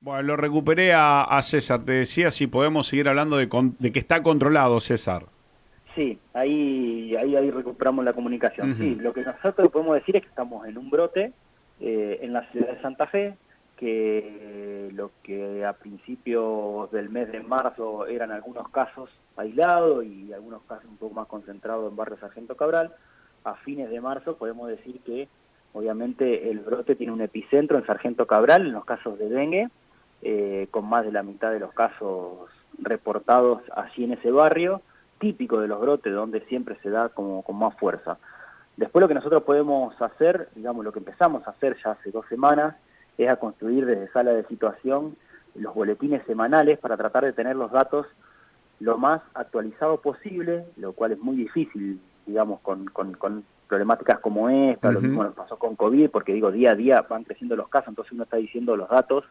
Bueno, lo recuperé a César. Te decía si podemos seguir hablando de que está controlado, César. Sí, ahí recuperamos la comunicación. Sí, Ujú. lo que nosotros podemos decir es que estamos en un brote en la ciudad de Santa Fe, que lo que a principios del mes de marzo eran algunos casos aislados y algunos casos un poco más concentrados en barrio Sargento Cabral, a fines de marzo podemos decir que obviamente el brote tiene un epicentro en Sargento Cabral, en los casos de dengue, con más de la mitad de los casos reportados allí en ese barrio, típico de los brotes, donde siempre se da como con más fuerza. Después lo que nosotros podemos hacer, digamos, lo que empezamos a hacer ya hace 2 semanas, es a construir desde sala de situación los boletines semanales para tratar de tener los datos lo más actualizado posible, lo cual es muy difícil, digamos, con problemáticas como esta. Lo Ujú. mismo nos pasó con COVID, porque digo, día a día van creciendo los casos, entonces uno está diciendo los datos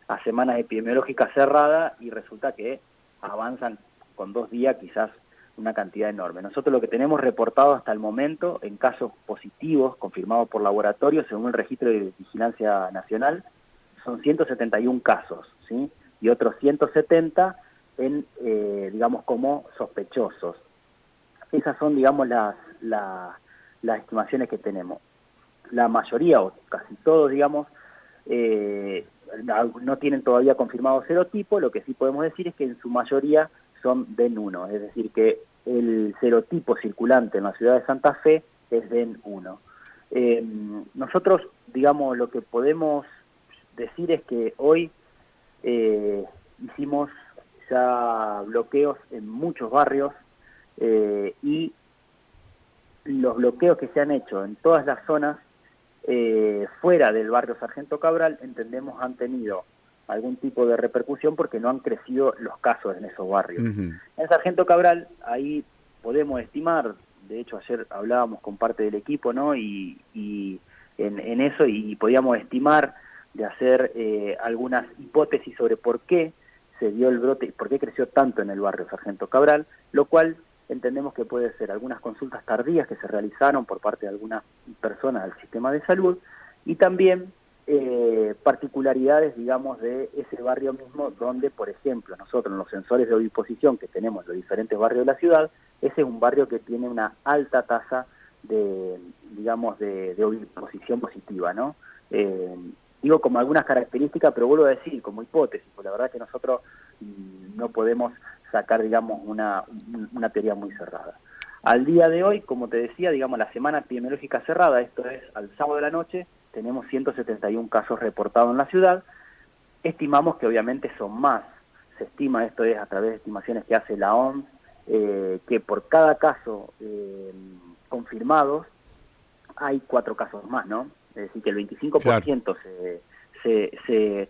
a semanas epidemiológicas cerradas y resulta que avanzan con 2 días quizás una cantidad enorme. Nosotros lo que tenemos reportado hasta el momento en casos positivos confirmados por laboratorio, según el registro de vigilancia nacional, son 171 casos, ¿sí? Y otros 170 digamos, como sospechosos. Esas son, digamos, las estimaciones que tenemos. La mayoría, o casi todos, digamos, eh, no tienen todavía confirmado serotipo. Lo que sí podemos decir es que en su mayoría son DEN1, es decir, que el serotipo circulante en la ciudad de Santa Fe es DEN1. Nosotros, digamos, lo que podemos decir es que hoy hicimos ya bloqueos en muchos barrios y los bloqueos que se han hecho en todas las zonas fuera del barrio Sargento Cabral, entendemos han tenido algún tipo de repercusión porque no han crecido los casos en esos barrios. Ujú. En Sargento Cabral, ahí podemos estimar, de hecho ayer hablábamos con parte del equipo, ¿no? Y en eso, y podíamos estimar de hacer algunas hipótesis sobre por qué se dio el brote, por qué creció tanto en el barrio Sargento Cabral, lo cual entendemos que puede ser algunas consultas tardías que se realizaron por parte de algunas personas del sistema de salud y también particularidades, digamos, de ese barrio mismo donde, por ejemplo, nosotros en los sensores de oviposición que tenemos en los diferentes barrios de la ciudad, ese es un barrio que tiene una alta tasa de, digamos, de oviposición positiva, ¿no? Eh, Digo como algunas características, pero vuelvo a decir, como hipótesis, porque la verdad que nosotros no podemos sacar, digamos, una teoría muy cerrada. Al día de hoy, como te decía, digamos, la semana epidemiológica cerrada, esto es al sábado de la noche, tenemos 171 casos reportados en la ciudad. Estimamos que obviamente son más. Se estima, esto es a través de estimaciones que hace la OMS, que por cada caso confirmados hay 4 casos más, ¿no? Es decir, que el Claro. 25% se, se,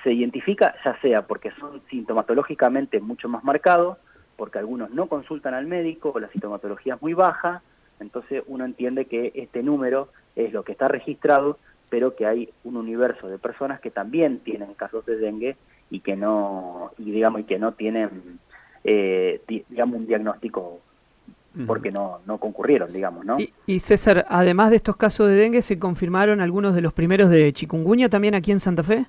se identifica, ya sea porque son sintomatológicamente mucho más marcados, porque algunos no consultan al médico o la sintomatología es muy baja, entonces uno entiende que este número es lo que está registrado, pero que hay un universo de personas que también tienen casos de dengue y que no, y digamos, y que no tienen, digamos, un diagnóstico Ujú. porque no concurrieron, digamos, ¿no? Y César, además de estos casos de dengue, ¿se confirmaron algunos de los primeros de chikungunya también aquí en Santa Fe?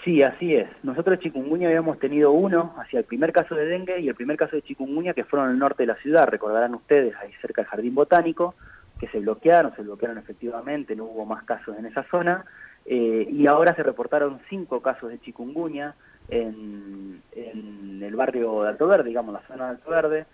Sí, así es. Nosotros de chikungunya habíamos tenido uno hacia el primer caso de dengue y el primer caso de chikungunya que fueron al norte de la ciudad, recordarán ustedes, ahí cerca del Jardín Botánico, que se bloquearon efectivamente, no hubo más casos en esa zona, y ahora se reportaron 5 casos de chikungunya en el barrio de Alto Verde, digamos, la zona de Alto Verde,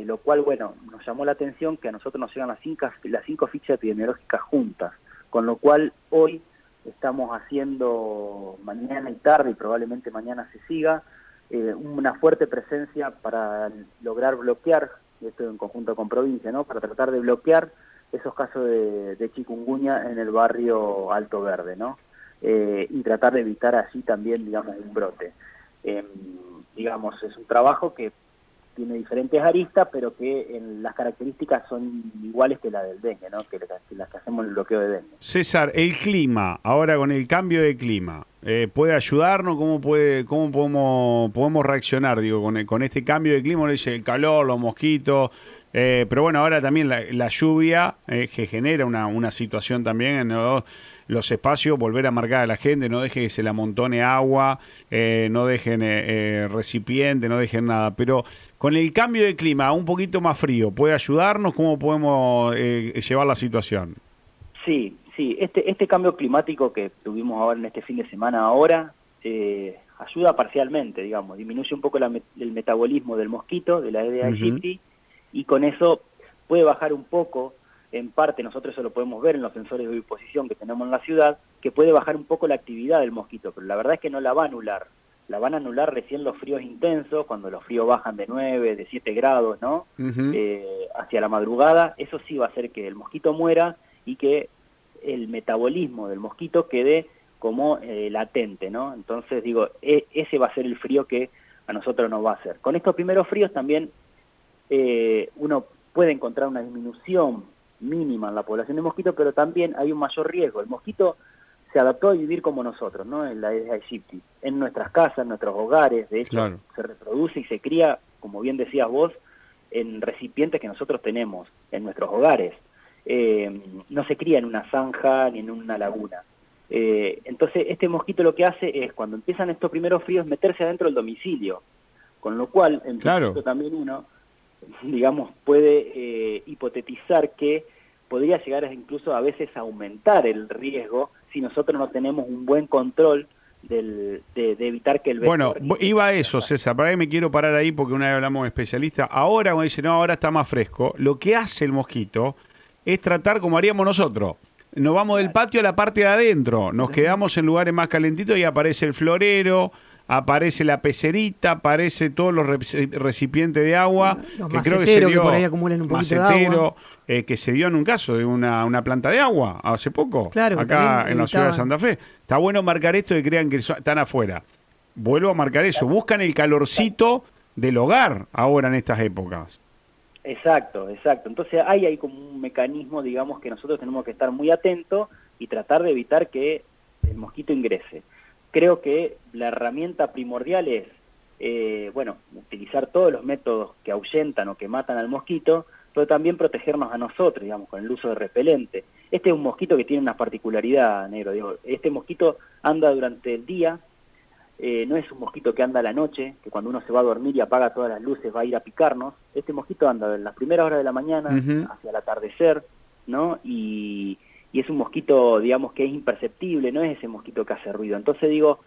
lo cual, bueno, nos llamó la atención que a nosotros nos llegan las cinco fichas epidemiológicas juntas, con lo cual hoy estamos haciendo mañana y tarde, y probablemente mañana se siga, una fuerte presencia para lograr bloquear, esto en conjunto con provincia, ¿no? Para tratar de bloquear esos casos de chikungunya en el barrio Alto Verde, ¿no? Y tratar de evitar así también, digamos, un brote. Eh, digamos, es un trabajo que tiene diferentes aristas, pero que en las características son iguales que la del dengue, ¿no? Que las que hacemos el bloqueo de dengue. César, el clima, ahora con el cambio de clima, ¿puede ayudarnos? ¿Cómo podemos reaccionar, digo, con este cambio de clima? Uno dice el calor, los mosquitos, pero bueno, ahora también la lluvia que genera una situación también, ¿no? los espacios, volver a marcar a la gente, no deje que se le amontone agua, no dejen recipiente, no dejen nada. Pero con el cambio de clima, un poquito más frío, ¿puede ayudarnos? ¿Cómo podemos llevar la situación? Sí, sí, este cambio climático que tuvimos ahora en este fin de semana ayuda parcialmente, digamos, disminuye un poco el metabolismo del mosquito, de la Aedes aegypti, y con eso puede bajar un poco, en parte nosotros eso lo podemos ver en los sensores de oviposición que tenemos en la ciudad, que puede bajar un poco la actividad del mosquito, pero la verdad es que no la va a anular. La van a anular recién los fríos intensos, cuando los fríos bajan de 9, de 7 grados, ¿no? Hacia la madrugada, eso sí va a hacer que el mosquito muera y que el metabolismo del mosquito quede como latente, ¿no? Entonces, digo, ese va a ser el frío que a nosotros nos va a hacer. Con estos primeros fríos también uno puede encontrar una disminución mínima en la población de mosquitos, pero también hay un mayor riesgo. El mosquito se adaptó a vivir como nosotros, ¿no? En la Aedes aegypti, en nuestras casas, en nuestros hogares, de hecho, claro, se reproduce y se cría, como bien decías vos, en recipientes que nosotros tenemos en nuestros hogares. No se cría en una zanja ni en una laguna. Entonces, este mosquito lo que hace es, cuando empiezan estos primeros fríos, meterse adentro del domicilio, con lo cual, en principio también uno, digamos, puede hipotetizar que podría llegar incluso a veces a aumentar el riesgo si nosotros no tenemos un buen control de evitar que el vector... Bueno, iba a eso, César, para que me quiero parar ahí porque una vez hablamos de especialistas. Ahora, cuando dice, no, ahora está más fresco, lo que hace el mosquito es tratar como haríamos nosotros. Nos vamos del patio a la parte de adentro, nos quedamos en lugares más calentitos y aparece el florero, aparece la pecerita, aparece todos los recipientes de agua, los que creo que se dio, que por ahí acumulan un poquito de agua. Que se dio en un caso de una planta de agua hace poco, claro, acá en la ciudad de Santa Fe. Está bueno marcar esto y crean que están afuera. Vuelvo a marcar eso, buscan el calorcito del hogar ahora en estas épocas. Exacto. Entonces hay como un mecanismo, digamos, que nosotros tenemos que estar muy atentos y tratar de evitar que el mosquito ingrese. Creo que la herramienta primordial es, utilizar todos los métodos que ahuyentan o que matan al mosquito, pero también protegernos a nosotros, digamos, con el uso de repelente. Este es un mosquito que tiene una particularidad, negro, digo, este mosquito anda durante el día, no es un mosquito que anda a la noche, que cuando uno se va a dormir y apaga todas las luces va a ir a picarnos. Este mosquito anda en las primeras horas de la mañana, hacia el atardecer, ¿no? Y es un mosquito, digamos, que es imperceptible, no es ese mosquito que hace ruido. Entonces digo,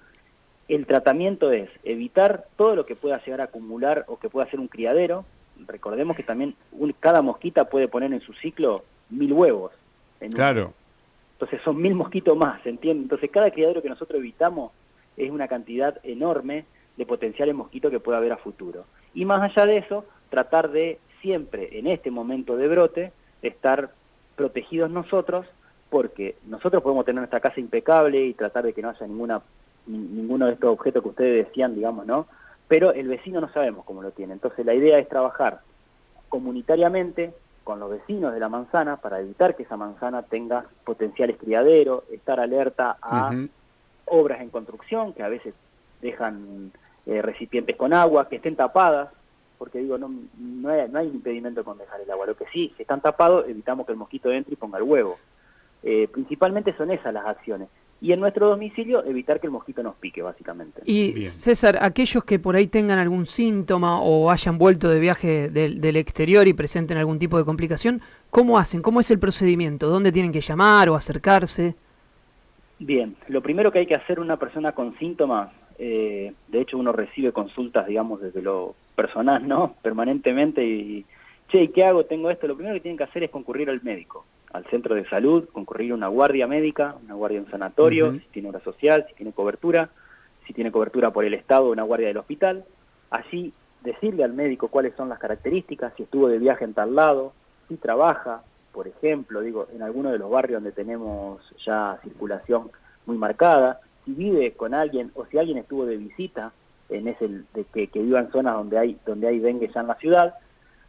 el tratamiento es evitar todo lo que pueda llegar a acumular o que pueda ser un criadero. Recordemos que también cada mosquita puede poner en su ciclo 1000 huevos. Claro. Entonces son 1000 mosquitos más, ¿se entiende? Entonces cada criadero que nosotros evitamos es una cantidad enorme de potenciales mosquitos que puede haber a futuro. Y más allá de eso, tratar de siempre, en este momento de brote, estar protegidos nosotros, porque nosotros podemos tener nuestra casa impecable y tratar de que no haya ninguno de estos objetos que ustedes decían, digamos, ¿no? Pero el vecino no sabemos cómo lo tiene. Entonces la idea es trabajar comunitariamente con los vecinos de la manzana para evitar que esa manzana tenga potenciales criaderos, estar alerta a obras en construcción que a veces dejan recipientes con agua, que estén tapadas, porque digo, no hay impedimento con dejar el agua. Lo que sí, si están tapados, evitamos que el mosquito entre y ponga el huevo. Principalmente son esas las acciones. Y en nuestro domicilio, evitar que el mosquito nos pique, básicamente. Y bien. César, aquellos que por ahí tengan algún síntoma o hayan vuelto de viaje del exterior y presenten algún tipo de complicación, ¿cómo hacen? ¿Cómo es el procedimiento? ¿Dónde tienen que llamar o acercarse? Bien, lo primero que hay que hacer una persona con síntomas, de hecho uno recibe consultas, digamos, desde lo personal, ¿no? Permanentemente y, che, ¿qué hago? Tengo esto. Lo primero que tienen que hacer es concurrir al médico, al centro de salud, concurrir a una guardia médica, una guardia en sanatorio, si tiene obra social, si tiene cobertura por el Estado, una guardia del hospital. Allí decirle al médico cuáles son las características, si estuvo de viaje en tal lado, si trabaja, por ejemplo, digo, en alguno de los barrios donde tenemos ya circulación muy marcada, si vive con alguien o si alguien estuvo de visita que viva en zonas donde hay dengue ya en la ciudad.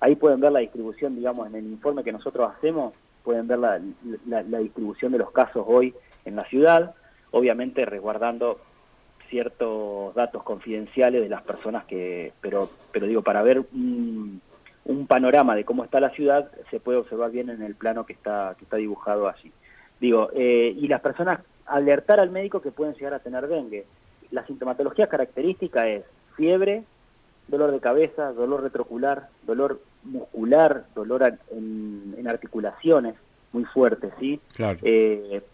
Ahí pueden ver la distribución, digamos, en el informe que nosotros hacemos, pueden ver la distribución de los casos hoy en la ciudad, obviamente resguardando ciertos datos confidenciales de las personas pero digo, para ver un panorama de cómo está la ciudad, se puede observar bien en el plano que está dibujado allí. Y las personas alertar al médico que pueden llegar a tener dengue. La sintomatología característica es fiebre, dolor de cabeza, dolor retrocular, dolor muscular, dolor en articulaciones muy fuerte, ¿sí? Claro.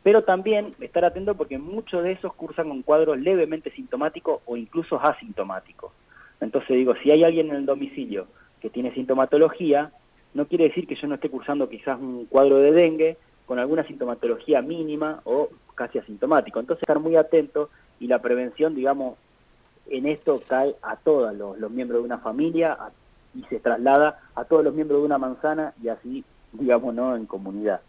Pero también estar atento porque muchos de esos cursan con cuadros levemente sintomáticos o incluso asintomáticos. Entonces digo, si hay alguien en el domicilio que tiene sintomatología, no quiere decir que yo no esté cursando quizás un cuadro de dengue con alguna sintomatología mínima o casi asintomático. Entonces estar muy atento y la prevención, digamos, en esto cae a todos los miembros de una familia y se traslada a todos los miembros de una manzana y así, digamos, ¿no?, en comunidad.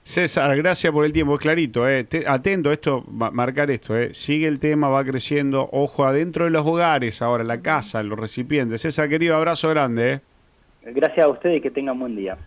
César, gracias por el tiempo, es clarito, atento a esto, marcar esto, sigue el tema, va creciendo, ojo, adentro de los hogares ahora, la casa, los recipientes. César, querido, abrazo grande. Gracias a ustedes y que tengan buen día.